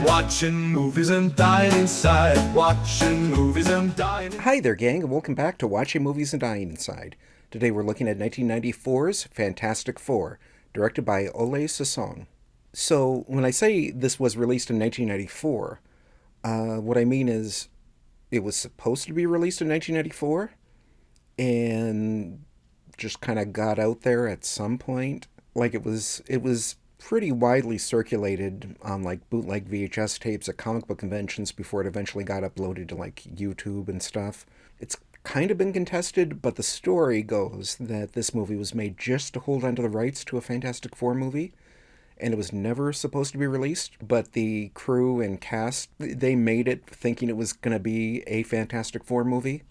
Watching movies and dying inside. Watching movies and dying. Hi there, gang, and welcome back to Watching Movies and Dying Inside. Today we're looking at 1994's Fantastic Four, directed by Oley Sassone. So, when I say this was released in 1994, what I mean is it was supposed to be released in 1994 and just kind of got out there at some point. Like it was pretty widely circulated on like bootleg VHS tapes at comic book conventions before it eventually got uploaded to like YouTube and stuff. It's kind of been contested, but the story goes that this movie was made just to hold onto the rights to a Fantastic Four movie, and it was never supposed to be released, but the crew and cast, they made it thinking it was going to be a Fantastic Four movie.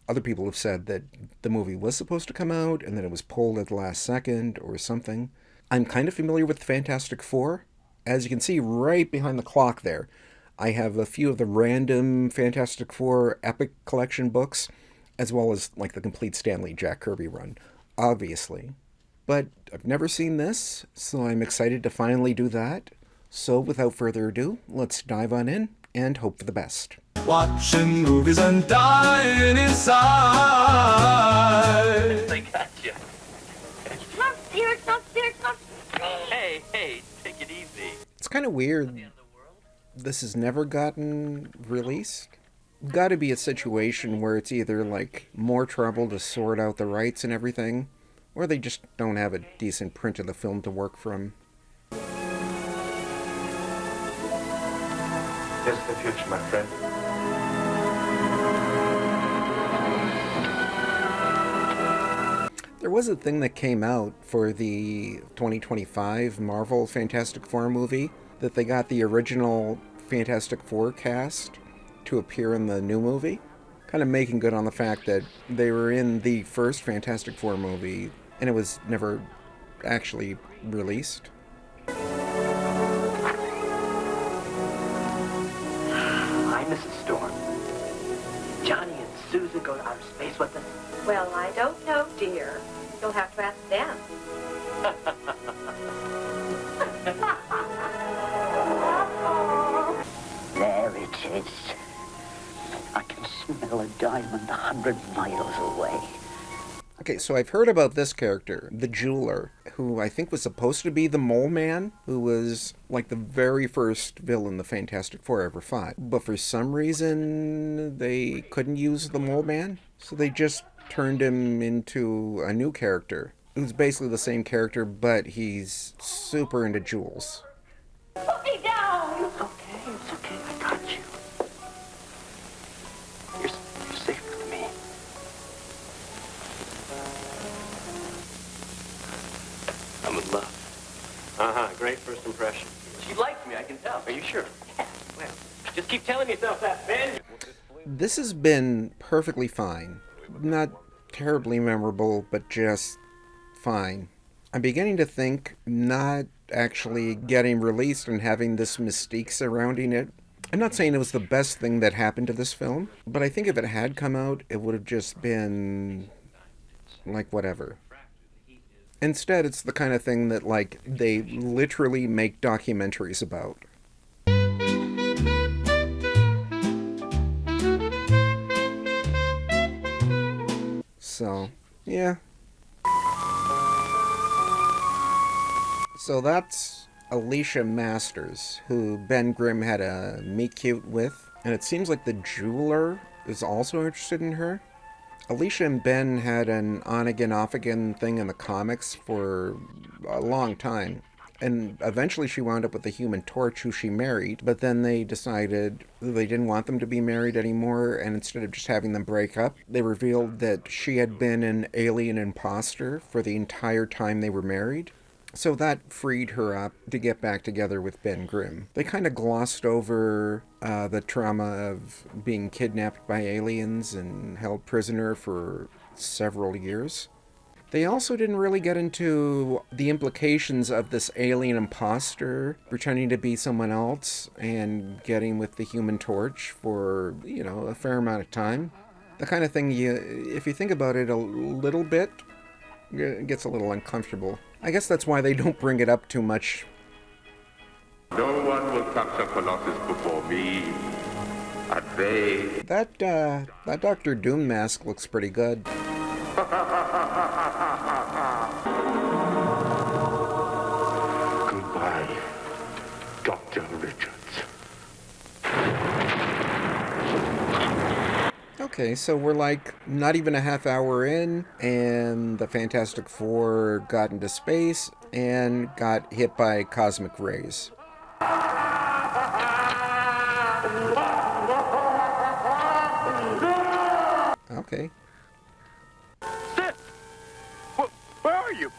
Other people have said that the movie was supposed to come out and then it was pulled at the last second or something. I'm kind of familiar with Fantastic Four. As you can see right behind the clock there, I have a few of the random Fantastic Four Epic Collection books, as well as like the complete Stan Lee Jack Kirby run, obviously. But I've never seen this, so I'm excited to finally do that. So without further ado, let's dive on in and hope for the best. Watching movies and dying inside. They got you. Hey, take it easy. It's kind of weird. This has never gotten released. Got to be a situation where it's either like more trouble to sort out the rights and everything, or they just don't have a decent print of the film to work from. Here's the future, my friend. There was a thing that came out for the 2025 Marvel Fantastic Four movie that they got the original Fantastic Four cast to appear in the new movie, kind of making good on the fact that they were in the first Fantastic Four movie and it was never actually released. Hi, Mrs. Storm. Johnny and Susan go to outer space with us? Well, I don't know, dear. You'll have to ask them. There it is. I can smell a diamond 100 miles away. Okay, so I've heard about this character, the jeweler, who I think was supposed to be the Mole Man, who was like the very first villain the Fantastic Four ever fought. But for some reason, they couldn't use the Mole Man, so they just turned him into a new character, who's basically the same character, but he's super into jewels. Put me down! It's okay, I got you. You're safe with me. I'm in love. Great first impression. She likes me, I can tell. Are you sure? Well, just keep telling yourself that, Ben. This has been perfectly fine. Not terribly memorable, but just fine. I'm beginning to think not actually getting released and having this mystique surrounding it. I'm not saying it was the best thing that happened to this film, but I think if it had come out, it would have just been like whatever. Instead, it's the kind of thing that like they literally make documentaries about. So, yeah. So that's Alicia Masters, who Ben Grimm had a meet-cute with, and it seems like the jeweler is also interested in her. Alicia and Ben had an on-again, off-again thing in the comics for a long time, and eventually she wound up with the Human Torch, who she married, but then they decided they didn't want them to be married anymore, and instead of just having them break up, they revealed that she had been an alien imposter for the entire time they were married. So that freed her up to get back together with Ben Grimm. They kind of glossed over the trauma of being kidnapped by aliens and held prisoner for several years. They also didn't really get into the implications of this alien imposter pretending to be someone else and getting with the Human Torch for, a fair amount of time. The kind of thing if you think about it a little bit, it gets a little uncomfortable. I guess that's why they don't bring it up too much No one will capture Colossus before me. And they... That Doctor Doom mask looks pretty good. Goodbye, Dr. Richards. Okay, so we're like not even a half hour in, and the Fantastic Four got into space and got hit by cosmic rays. Okay. Sis! Where are you?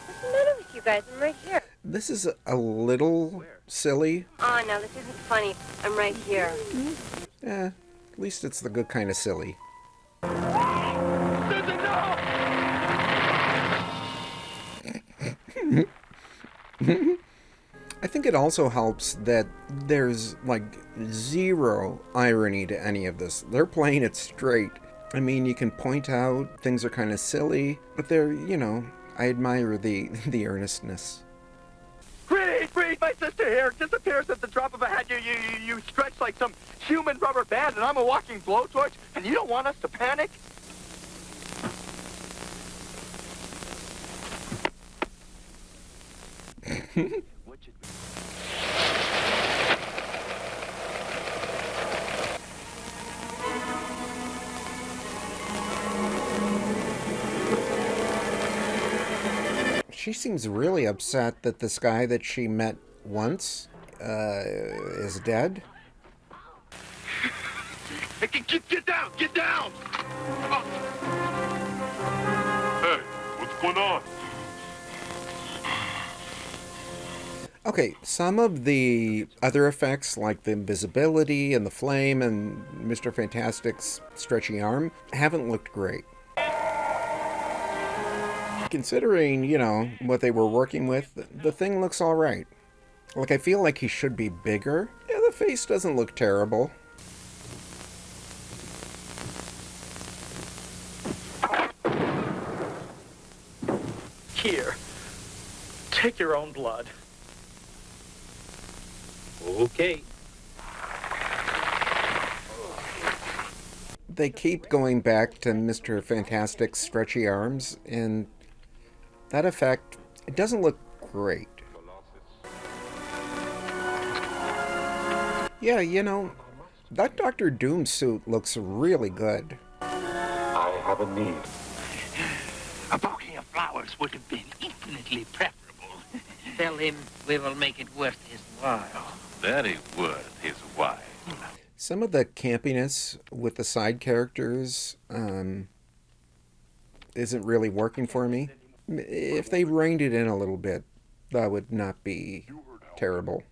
What's the matter with you guys? I'm right here. This is a little silly. Oh, no, this isn't funny. I'm right here. At least it's the good kind of silly. Susan, no! I think it also helps that there's like zero irony to any of this. They're playing it straight. I mean, you can point out things are kind of silly, but they're, you know, I admire the earnestness. Reed, my sister here disappears at the drop of a hat. You stretch like some human rubber band, and I'm a walking blowtorch, and you don't want us to panic? She seems really upset that this guy that she met once is dead. Get down! Get down! Hey, what's going on? Okay, some of the other effects, like the invisibility and the flame and Mr. Fantastic's stretchy arm, haven't looked great. Considering, you know, what they were working with, the thing looks alright. Like, I feel like he should be bigger. Yeah, the face doesn't look terrible. Here. Take your own blood. Okay. They keep going back to Mr. Fantastic's stretchy arms, and that effect, it doesn't look great. Yeah, you know, that Doctor Doom suit looks really good. I have a need. A bouquet of flowers would have been infinitely preferable. Tell him we will make it worth his while. Very worth his while. Some of the campiness with the side characters isn't really working for me. If they reined it in a little bit, that would not be terrible.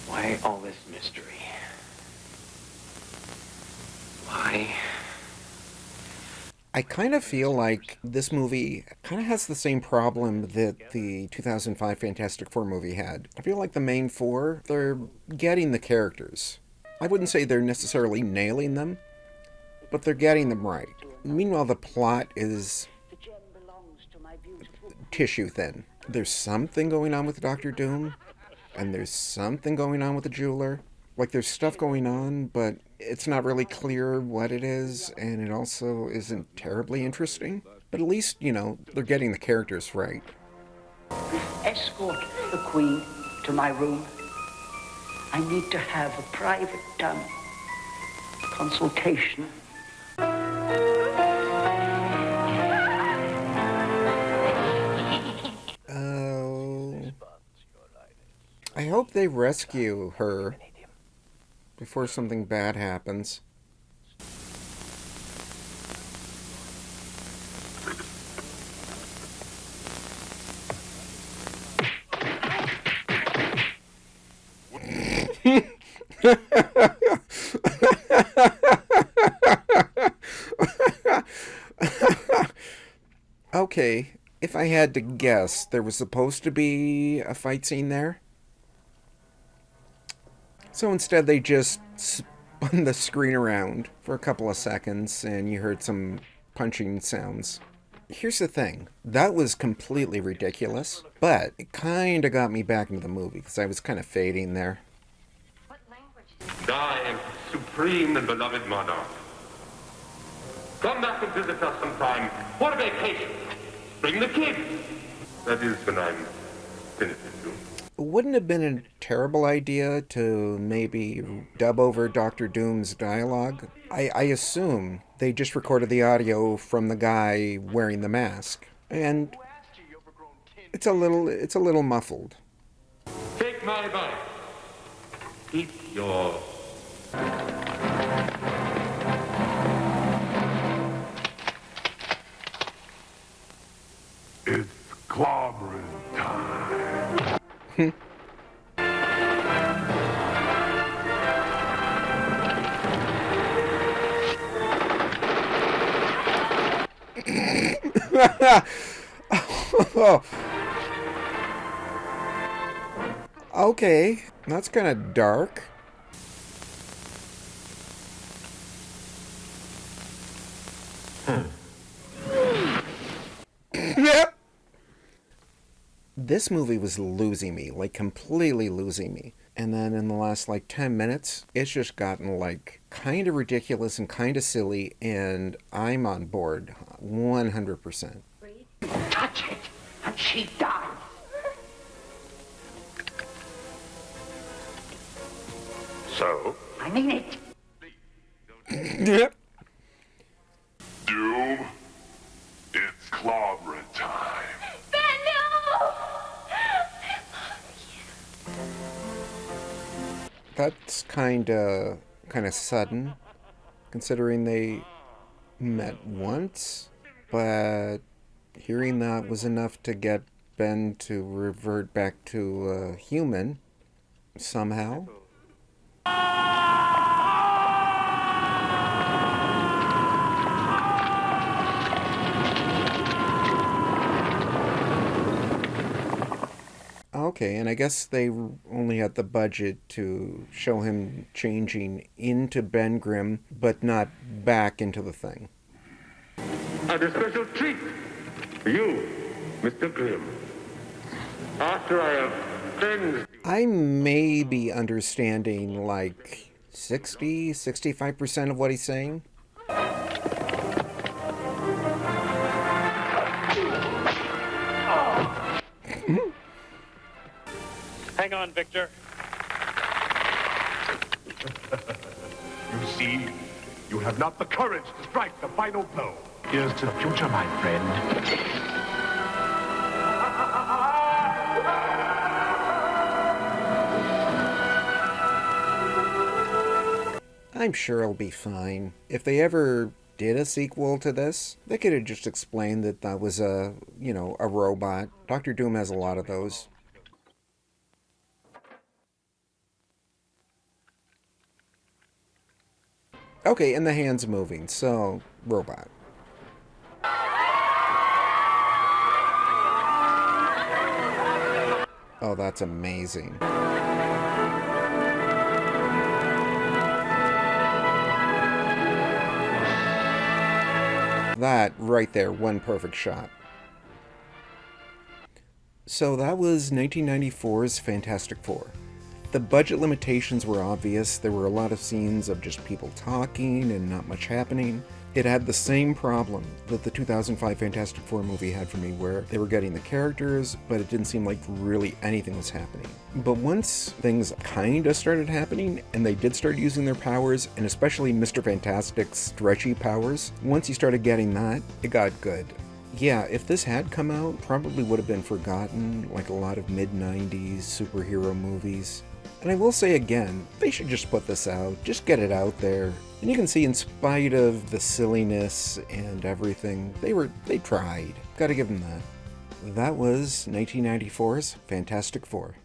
Why all this mystery? Why? I kind of feel like this movie kind of has the same problem that the 2005 Fantastic Four movie had. I feel like the main four, they're getting the characters. I wouldn't say they're necessarily nailing them, but they're getting them right. Meanwhile, the plot is tissue thin. There's something going on with Doctor Doom, and there's something going on with the jeweler. Like, there's stuff going on, but it's not really clear what it is, and it also isn't terribly interesting. But at least, you know, they're getting the characters right. Escort the Queen to my room. I need to have a private consultation. Oh. I hope they rescue her before something bad happens. Okay, if I had to guess, there was supposed to be a fight scene there. So instead they just spun the screen around for a couple of seconds and you heard some punching sounds. Here's the thing. That was completely ridiculous, but it kind of got me back into the movie because I was kind of fading there. Thy supreme and beloved monarch. Come back and visit us sometime for a vacation. Bring the kids. That is when I'm finished with you. Wouldn't it have been a terrible idea to maybe dub over Dr. Doom's dialogue? I assume they just recorded the audio from the guy wearing the mask, and it's a little muffled. Take my advice. Keep your... It's clobbering time. Okay, that's kind of dark. This movie was losing me, like completely losing me. And then in the last like 10 minutes, it's just gotten like kind of ridiculous and kind of silly, and I'm on board 100%. Touch it, and she dies. So? I mean it. Yep. Doom, it's clobbering time. That's kind of sudden, considering they met once, but hearing that was enough to get Ben to revert back to human somehow. Okay, and I guess they only had the budget to show him changing into Ben Grimm, but not back into the Thing. And a special treat for you, Mr. Grimm. After I have cleansed... I may be understanding like 65% of what he's saying. Hang on, Victor. You see, you have not the courage to strike the final blow. Here's to the future, my friend. I'm sure it'll be fine. If they ever did a sequel to this, they could have just explained that that was a robot. Dr. Doom has a lot of those. Okay, and the hand's moving, so robot. Oh, that's amazing. That right there, one perfect shot. So that was 1994's Fantastic Four. The budget limitations were obvious. There were a lot of scenes of just people talking and not much happening. It had the same problem that the 2005 Fantastic Four movie had for me, where they were getting the characters, but it didn't seem like really anything was happening. But once things kinda started happening, and they did start using their powers, and especially Mr. Fantastic's stretchy powers, once you started getting that, it got good. Yeah, if this had come out, probably would have been forgotten, like a lot of mid-90s superhero movies. And I will say again, they should just put this out, just get it out there. And you can see, in spite of the silliness and everything, they tried. Gotta give them that. That was 1994's Fantastic Four.